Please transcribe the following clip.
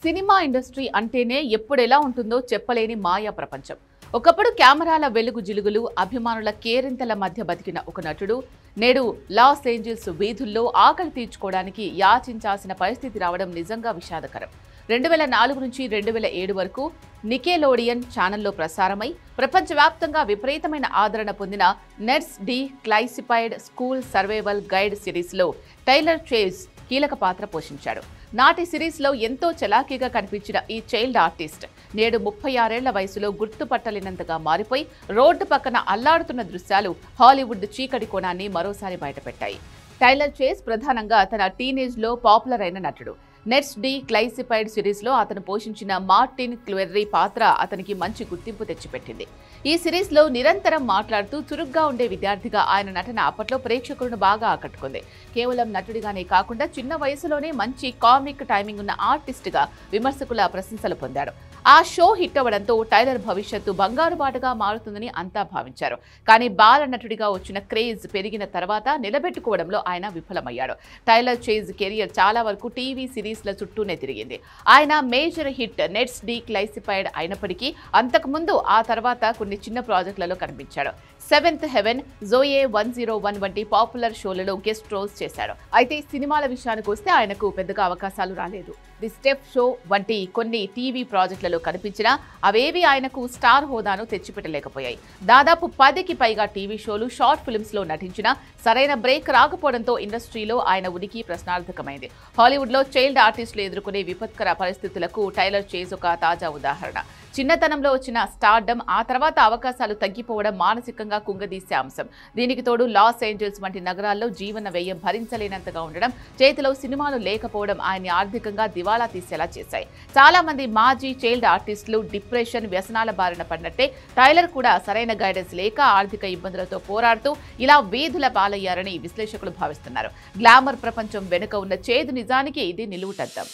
Cinema industry అంటేనే ఎప్పుడెలా ఉంటుందో చెప్పలేని మాయా ప్రపంచం. ఒకప్పుడు కెమెరాల వెలుగు జిలుగులు, అభిమానుల కేరింతల మధ్య బతికిన ఒక నటుడు నేడు లాస్ ఏంజల్స్ వీధుల్లో ఆకలి తీర్చుకోవడానికి యాచించాల్సిన పరిస్థితి రావడం నిజంగా విషాదకరం. 2004 నుంచి 2007 వరకు నికెలోడియన్ ఛానల్లో ప్రసారమై ప్రపంచవ్యాప్తంగా విపరీతమైన ఆదరణ పొందిన Ned's Declassified School Survival Guide సిరీస్లో టైలర్ చేజ్ కీలక పాత్ర పోషించాడు. నాటి సిరీస్లో ఎంతో చలాకీగా కనిపించిన ఈ చైల్డ్ ఆర్టిస్ట్ నేడు 36 ఏళ్ల వయసులో గుర్తుపట్టలేనంతగా మారిపోయి రోడ్డు పక్కన అల్లాడుతున్న దృశ్యాలు హాలీవుడ్ చీకటి కోణాన్ని మరోసారి బయటపెట్టాయి. టైలర్ చేజ్ ప్రధానంగా తన టీనేజ్లో పాపులర్ అయిన నటుడు. నెట్స్ డి క్లాసిఫైడ్ సిరీస్లో అతను పోషించిన మార్టిన్ క్లెర్రీ పాత్ర అతనికి మంచి గుర్తింపు తెచ్చిపెట్టింది. ఈ సిరీస్లో నిరంతరం మాట్లాడుతూ చురుగ్గా ఉండే విద్యార్థిగా ఆయన నటన అప్పట్లో ప్రేక్షకులను బాగా ఆకట్టుకుంది. కేవలం నటుడిగానే కాకుండా చిన్న వయసులోనే మంచి కామిక్ టైమింగ్ ఉన్న ఆర్టిస్ట్గా విమర్శకుల ప్రశంసలు పొందాడు. ఆ షో హిట్ అవ్వడంతో టైలర్ భవిష్యత్తు బంగారు బాటగా మారుతుందని అంతా భావించారు. కానీ బాల నటుడిగా వచ్చిన క్రేజ్ పెరిగిన తర్వాత నిలబెట్టుకోవడంలో ఆయన విఫలమయ్యాడు. టైలర్ చేజ్ కెరియర్ చాలా వరకు టీవీ సిరీస్ల చుట్టూనే తిరిగింది. ఆయన major hit Ned's Declassified అయినప్పటికీ అంతకుముందు ఆ తర్వాత కొన్ని చిన్న ప్రాజెక్టులలో కనిపించాడు. సెవెంత్ హెవెన్, జోయే 101 వంటి పాపులర్ షోలలో గెస్ట్ రోల్స్ చేశాడు. అయితే సినిమాల విషయానికి వస్తే ఆయనకు పెద్దగా అవకాశాలు రాలేదు. ది స్టెప్ షో వంటి కొన్ని టీవీ ప్రాజెక్టులలో కనిపించినా అవేవి ఆయనకు స్టార్ హోదాను తెచ్చిపెట్టలేకపోయాయి. దాదాపు 10కి పైగా టీవీ షోలు, షార్ట్ ఫిల్మ్స్ లో నటించినా సరైన బ్రేక్ రాకపోవడంతో ఇండస్ట్రీలో ఆయన ఉనికి ప్రశ్నార్థకమైంది. హాలీవుడ్లో చైల్డ్ ఆర్టిస్టులు ఎదుర్కొనే విపత్కర పరిస్థితులకు టైలర్ చేజ్ ఒక తాజా ఉదాహరణ. చిన్నతనంలో వచ్చిన స్టార్డమ్ ఆ తర్వాత అవకాశాలు తగ్గిపోవడం మానసికంగా కుంగదీసే అంశం. దీనికి తోడు లాస్ ఏంజల్స్ వంటి నగరాల్లో జీవన వ్యయం భరించలేనంతగా ఉండడం, చేతిలో సినిమాలు లేకపోవడం ఆయన్ని ఆర్థికంగా దివాలా తీసేలా చేశాయి. చాలా మంది మాజీ చైల్డ్ ఆర్టిస్టులు డిప్రెషన్, వ్యసనాల బారిన పడినట్టే టైలర్ కూడా సరైన గైడెన్స్ లేక ఆర్థిక ఇబ్బందులతో పోరాడుతూ ఇలా వీధుల పాలయ్యారని విశ్లేషకులు భావిస్తున్నారు. గ్లామర్ ప్రపంచం వెనుక ఉన్న చేదు నిజానికి ఇది నిలువుటద్దం.